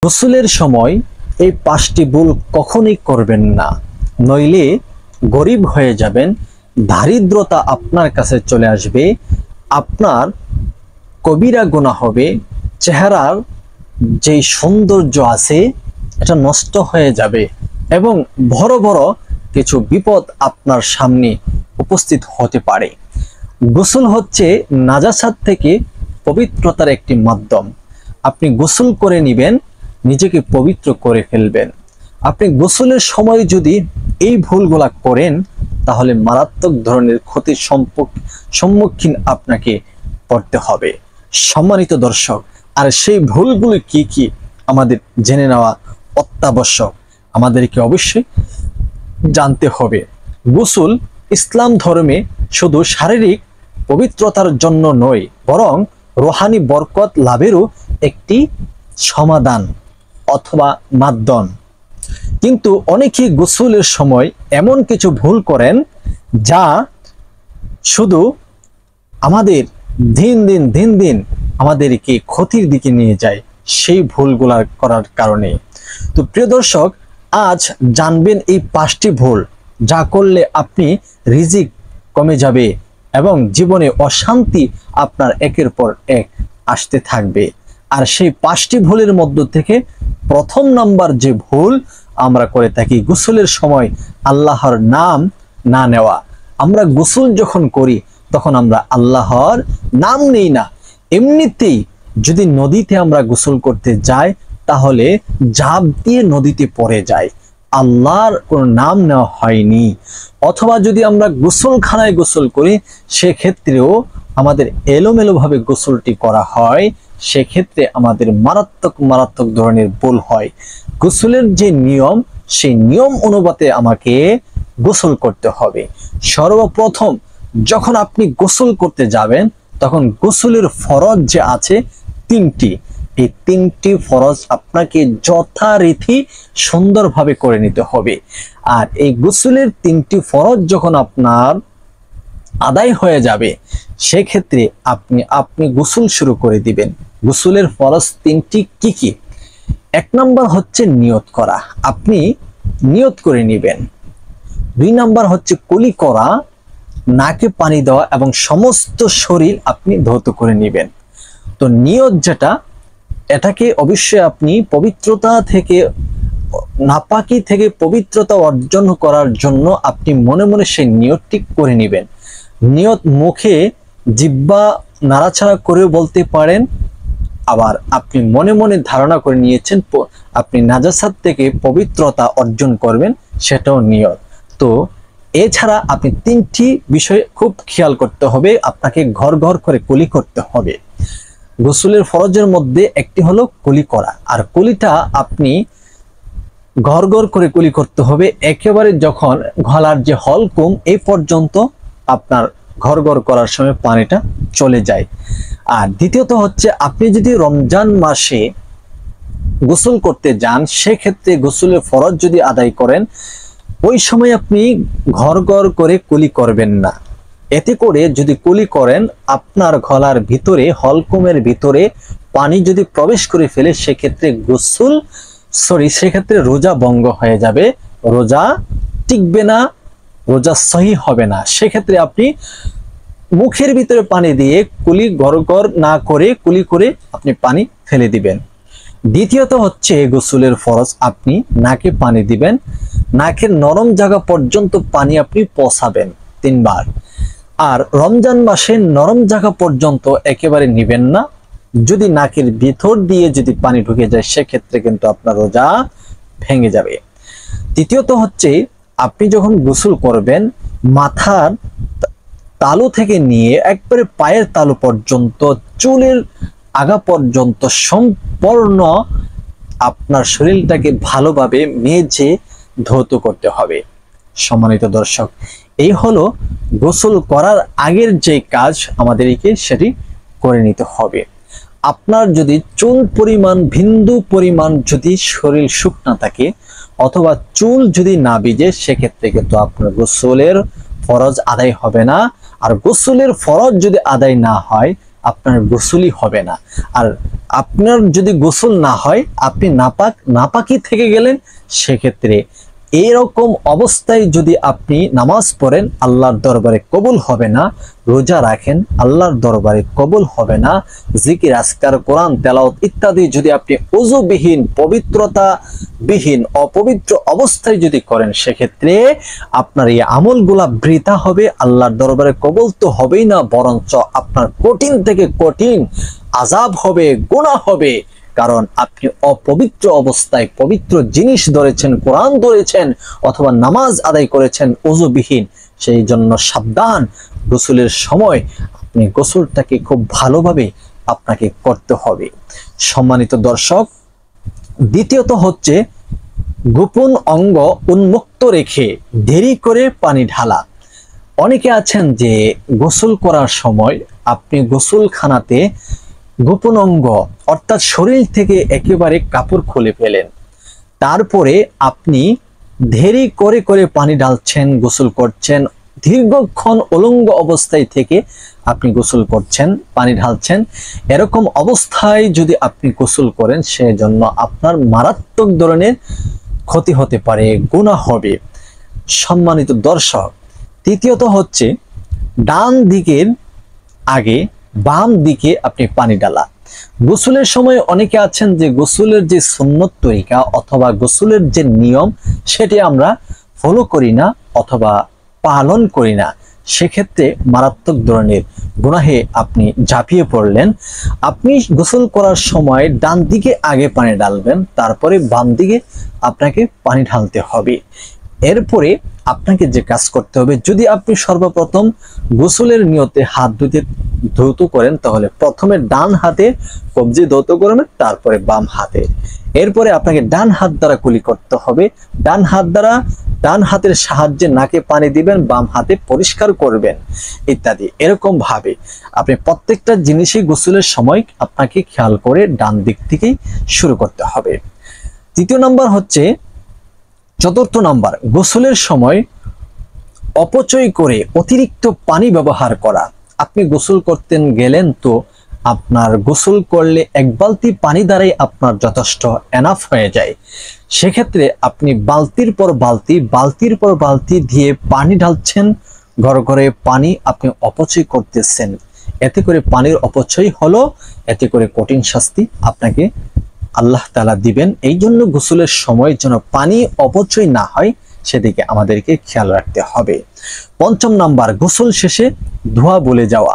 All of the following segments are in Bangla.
গোসলের সময় এই 5টি ভুল কখনোই করবেন না, নইলে গরিব হয়ে যাবেন, দারিদ্রতা আপনার কাছে চলে আসবে, আপনার কবিরা গুনাহ হবে, চেহারার যে সৌন্দর্য আছে এটা নষ্ট হয়ে যাবে এবং বড় বড় কিছু বিপদ আপনার সামনে উপস্থিত হতে পারে। গোসল হচ্ছে নাজাসাত থেকে পবিত্রতার একটি মাধ্যম। আপনি গোসল করে নেবেন, নিজেকে পবিত্র করে ফেলবেন। আপনি গোসলের সময় যদি এই ভুলগুলা করেন তাহলে মারাত্মক ধরনের ক্ষতির সম্মুখীন আপনাকে পড়তে হবে। সম্মানিত দর্শক, আর সেই ভুলগুলি কি কি আমাদের জেনে নেওয়া অত্যাবশ্যক, আমাদেরকে অবশ্যই জানতে হবে। গোসল ইসলাম ধর্মে শুধু শারীরিক পবিত্রতার জন্য নয়, বরং রুহানি বরকত লাভেরও একটি সমাধান অথবা মাধ্যম। কিন্তু অনেকেই গোসলের সময় এমন কিছু ভুল করেন যা শুধু আমাদের দিন দিন আমাদেরকে ক্ষতির দিকে নিয়ে যায় সেই ভুলগুলা করার কারণে। তো প্রিয় দর্শক, আজ জানবেন এই 5টি ভুল যা করলে আপনি রিজিক কমে যাবে এবং জীবনে অশান্তি আপনার একের পর এক আসতে থাকবে। আর সেই 5টি ভুলের মধ্য থেকে প্রথম নাম্বার যে ভুল আমরা করে থাকি, গোসলের সময় আল্লাহর নাম না নেওয়া। আমরা গোসল যখন করি তখন আমরা আল্লাহর নাম নেই না। এমনিতেই যদি নদীতে আমরা গোসল করতে যাই তাহলে ঝাঁপ দিয়ে নদীতে পড়ে যায়, আল্লাহর কোনো নাম নেওয়া হয়নি। অথবা যদি আমরা গোসলখানায় গোসল করি সেক্ষেত্রেও আমাদের এলোমেলোভাবে গোসলটি করা হয়, সেক্ষেত্রে আমাদের মারাত্মক ধরনের ভুল হয়। গোসলের যে নিয়ম, সেই নিয়ম অনুপাতে আমাকে গোসল করতে হবে। সর্বপ্রথম যখন আপনি গোসল করতে যাবেন তখন গোসলের ফরজ যে আছে 3টি, এই 3টি ফরজ আপনাকে যথারীতি সুন্দরভাবে করে নিতে হবে। আর এই গোসলের 3টি ফরজ যখন আপনার আদায় হয়ে যাবে সেক্ষেত্রে আপনি গোসল শুরু করে দিবেন। গোসলের ফরজ 3টি কি কি? 1 নাম্বার হচ্ছে নিয়ত করা, আপনি নিয়ত করে নেবেন। 2 নাম্বার হচ্ছে কুলি করা, নাকে পানি দেওয়া এবং সমস্ত শরীর আপনি ধৌত করে নেবেন। তো নিয়ত যেটা, এটাকে অবশ্যই আপনি পবিত্রতা থেকে, নাপাকি থেকে পবিত্রতা অর্জন করার জন্য আপনি মনে মনে সেই নিয়তটি করে নেবেন। নিয়ত মুখে জিহ্বা নাড়াচাড়া করে বলতে পারেন, আবার আপনি মনে মনে ধারণা করে নিয়েছেন আপনি নাজাসাত থেকে পবিত্রতা অর্জন করবেন, সেটাও নিয়ত। তো এছাড়া আপনি 3টি বিষয় খুব খেয়াল করতে হবে, আপনাকে ঘর করে কুলি করতে হবে। গোসলের ফরজের মধ্যে একটি হলো কুলি করা, আর কুলিটা আপনি ঘর করে কুলি করতে হবে। একেবারে যখন গলার যে হলকুম এই পর্যন্ত আপনার ঘর করার সময় পানিটা চলে যায়। আর দ্বিতীয়ত হচ্ছে আপনি যদি রমজান মাসে গোসল করতে যান সেক্ষেত্রে গোসলের ফরজ যদি আদায় করেন ওই সময় আপনি ঘর করে কুলি করবেন না। এতে করে যদি কুলি করেন আপনার গলার ভিতরে, হলকুমের ভিতরে পানি যদি প্রবেশ করে ফেলে সেক্ষেত্রে সেক্ষেত্রে রোজা ভঙ্গ হয়ে যাবে, রোজা টিকবে না, রোজা সহি হবে না। সেক্ষেত্রে আপনি মুখের ভিতরে পানি দিয়ে কুলি ঘর না করে কুলি করে আপনি পানি ফেলে দিবেন। দ্বিতীয়ত হচ্ছে গোসলের ফরজ, আপনি নাকে পানি দিবেন, নাকের নরম জায়গা পর্যন্ত পানি আপনি পৌঁছাবেন 3 বার। আর রমজান মাসে নরম জায়গা পর্যন্ত একেবারে নিবেন না, যদি নাকের ভিতর দিয়ে যদি পানি ঢুকে যায় সেক্ষেত্রে কিন্তু আপনার রোজা ভেঙে যাবে। তৃতীয়ত হচ্ছে আপনি যখন গোসল করবেন মাথার তালু থেকে নিয়ে একবারে পায়ের তালু পর্যন্ত, চুলের আগা পর্যন্ত সম্পূর্ণ আপনার শরীরটাকে ভালোভাবে মেজে ধৌত করতে হবে। সম্মানিত দর্শক, এই হলো গোসল করার আগের যে কাজ আমাদেরকে সেটি করে নিতে হবে। আপনার যদি চুল পরিমাণ, বিন্দু পরিমাণ যদি শরীর শুকনা থাকে অথবা চুল যদি না ভিজে সেক্ষেত্রে কিন্তু আপনার গোসলের ফরজ আদায় হবে না। আর গোসলের ফরজ যদি আদায় না হয় আপনার গোসলই হবে না। আর আপনার যদি গোসল না হয়, আপনি নাপাকি থেকে গেলেন, সেক্ষেত্রে এরকম অবস্থায় যদি আপনি নামাজ পড়েন, আল্লাহর দরবারে কবুল হবে না। রোজা রাখেন, আল্লাহর দরবারে কবুল হবে না। জিকির, আজকার, কোরআন তেলাওয়াত ইত্যাদি যদি আপনি ওযুবিহীন, পবিত্রতাবিহীন, অপবিত্র অবস্থায় যদি করেন, সেক্ষেত্রে আপনার এই আমলগুলা বৃথা হবে। আল্লাহর দরবারে কবুল তো হবেই না, বরঞ্চ আপনার কঠিন থেকে কঠিন আযাব হবে, গুনাহ হবে। কারণ আপনি অপবিত্র অবস্থায় পবিত্র জিনিস ধরেছেন, কোরআন ধরেছেন, অথবা নামাজ আদায় করেছেন ওযুবিহীন। সেই জন্য সাবধান, গোসলের সময় আপনি গোসলটাকে খুব ভালোভাবে আপনাকে করতে হবে। সম্মানিত দর্শক, দ্বিতীয়ত হচ্ছে গোপন অঙ্গ উন্মুক্ত রেখে দেরি করে পানি ঢালা। অনেকে আছেন যে গোসল করার সময় আপনি গোসলখানাতে গোপন অঙ্গ অর্থাৎ শরীর থেকে একেবারে কাপড় খুলে ফেলেন, তারপরে আপনি দেরি করে করে পানি ঢালছেন, গোসল করছেন, দীর্ঘক্ষণ উলঙ্গ অবস্থায় থেকে আপনি গোসল করছেন, পানি ঢালছেন। এরকম অবস্থায় যদি আপনি গোসল করেন, সেজন্য আপনার মারাত্মক ধরনের ক্ষতি হতে পারে, গুনাহ হবে। সম্মানিত দর্শক, তৃতীয়ত হচ্ছে ডান দিকের আগে বাম দিকে আপনি পানি ঢালা। গোসলের সময় অনেকে আছেন যে গোসলের যে সুন্নত তরিকা অথবা গোসলের যে নিয়ম, সেটি আমরা ফলো করি না অথবা পালন করি না। সেক্ষেত্রে মারাত্মক ধরনের গুনাহে আপনি ঝাঁপিয়ে পড়লেন। আপনি গোসল করার সময় ডান দিকে আগে পানি ঢালবেন, তারপরে বাম দিকে আপনাকে পানি ঢালতে হবে। এরপরে আপনাকে যে কাজ করতে হবে, যদি আপনি সর্বপ্রথম গোসলের নিয়তে হাত ধৌত করেন, তাহলে প্রথমে ডান হাতে কবজি ধৌত করবেন, তারপরে বাম হাতে। এরপরে আপনাকে ডান হাত দ্বারা কুলি করতে হবে। ডান হাতের সাহায্যে নাকে পানি দিবেন, বাম হাতে পরিষ্কার করবেন ইত্যাদি। এরকম ভাবে আপনি প্রত্যেকটা জিনিসই গোসলের সময় আপনাকে খেয়াল করে ডান দিক থেকেই শুরু করতে হবে। চতুর্থ নাম্বার, গোসলের সময় অপচয় করে অতিরিক্ত পানি ব্যবহার করা। আপনি গোসল করতে গেলেন, তো আপনার গোসল করলে এক বালতি পানি দ্বারাই আপনার যথেষ্ট এনাফ হয়ে যায়। সেক্ষেত্রে আপনি বালতির পর বালতি দিয়ে পানি ঢালছেন, ঘরে পানি আপনি অপচয় করতেছেন। এতে করে পানির অপচয় হলো, এতে করে কঠিন শাস্তি আপনাকে আল্লাহ তাআলা দিবেন। এই জন্য গোসলের সময় যেন পানি অপচয় না হয়, সেদিকে আমাদেরকে খেয়াল রাখতে হবে। পঞ্চম নাম্বার, গোসল শেষে ধোয়া বলে যাওয়া।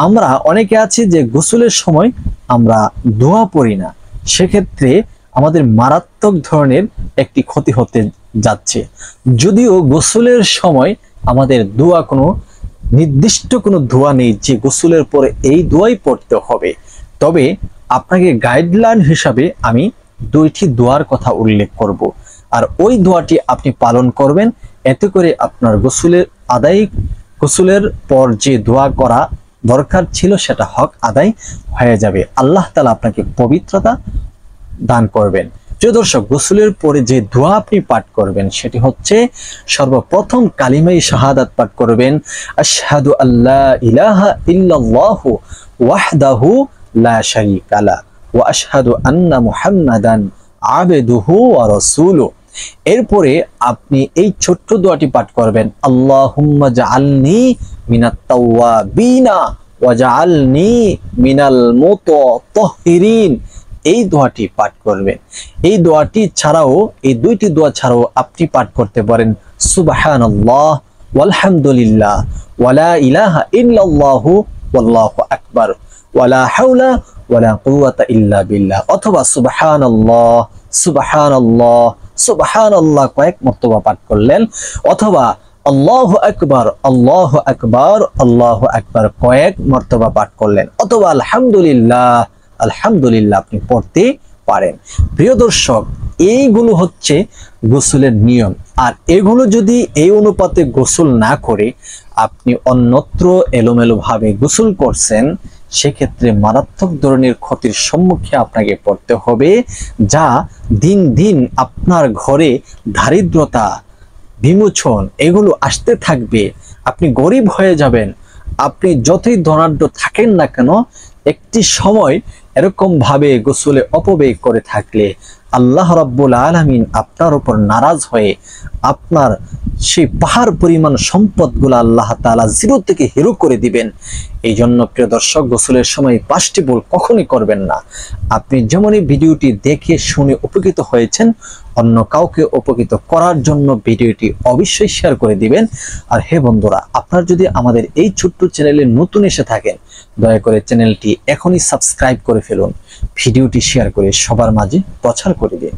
আমরা অনেকে আছি যে গোসলের সময় আমরা ধোয়া পড়ি না, সেক্ষেত্রে আমাদের মারাত্মক ধরনের একটি ক্ষতি হতে যাচ্ছে। যদিও গোসলের সময় আমাদের দোয়া কোনো নির্দিষ্ট কোনো দোয়া নেই যে গোসলের পরে এই দোয়াই পড়তে হবে, তবে আপনাকে গাইডলাইন হিসাবে আমি 2টি দোয়ার কথা উল্লেখ করব, আর ওই দোয়াটি আপনি পালন করবেন। এতে করে আপনার গোসলের পর যে দোয়া করা দরকার ছিল সেটা হক আদায় হয়ে যাবে। আল্লাহ তাআলা আপনাকে পবিত্রতা দান করবেন। প্রিয় দর্শক, গোসলের পরে যে দোয়া আপনি পাঠ করবেন সেটি হচ্ছে, সর্বপ্রথম কালিমায়ে শাহাদাত পাঠ করবেন, আশহাদু আল্লা ইলাহা ইল্লাল্লাহু ওয়াহদাহু লা শারীকা লা ওয়া আশহাদু আন্না মুহাম্মাদান আবদুহু ওয়া রাসূলুহু। এরপরে আপনি এই ছোট্ট দোয়াটি পাঠ করবেন, আল্লাহুম্মা জাআলনি মিনাত তাওয়াবিনা ওয়া জাআলনি মিনাল মুতাতাহহিরিন। এই দোয়াটি পাঠ করবেন। এই দোয়াটি ছাড়াও, এই 2টি দোয়া ছাড়াও আপনি পাঠ করতে পারেন সুবহানাল্লাহ ওয়ালহামদুলিল্লাহ ওয়ালা ইলাহা ইল্লাল্লাহু ওয়াল্লাহু আকবার ওয়ালা হাওলা ওয়ালা কুওয়াতা ইল্লা বিল্লাহ, অথবা সুবহানাল্লাহ সুবহানাল্লাহ সুবহানাল্লাহ কয়েক মর্তবা পাঠ করলেন, অথবা আল্লাহু আকবার আল্লাহু আকবার আল্লাহু আকবার কয়েক মর্তবা পাঠ করলেন, অথবা আলহামদুলিল্লাহ আলহামদুলিল্লাহ আপনি পড়তে পারেন। প্রিয় দর্শক, এইগুলো হচ্ছে গোসলের নিয়ম। আর এগুলো যদি এই অনুপাতে গোসল না করে আপনি অন্যত্র এলোমেলো ভাবে গোসল করছেন, সেক্ষেত্রে মারাত্মক ধরনের ক্ষতির সম্মুখে আপনাকে পড়তে হবে, যা দিন দিন আপনার ঘরে দারিদ্রতা, বিমোচন এগুলো আসতে থাকবে। আপনি গরিব হয়ে যাবেন, আপনি যতই ধনাঢ্য থাকেন না কেন, একটি সময় এরকম ভাবে গোসলে অপব্যয় করে থাকলে আল্লাহ রাব্বুল আলামিন আপনার উপর নারাজ হয়ে আপনার সেই পাহাড় পরিমাণ সম্পদগুলো আল্লাহ তাআলা জিরো থেকে হিরো করে দিবেন। এই জন্য প্রিয় দর্শক, গোসলের সময় 5টি ভুল কখনই করবেন না। আপনি যেমনই ভিডিওটি দেখে শুনে উপকৃত হয়েছেন, অন্য কাউকে উপকৃত করার জন্য ভিডিওটি অবশ্যই শেয়ার করে দিবেন। আর হে বন্ধুরা, আপনারা যদি আমাদের এই ছোট্ট চ্যানেলে নতুন এসে থাকেন, দয়া করে চ্যানেলটি এখনই সাবস্ক্রাইব করে ফেলুন, ভিডিওটি শেয়ার করে সবার মাঝে প্রচার করে দিন।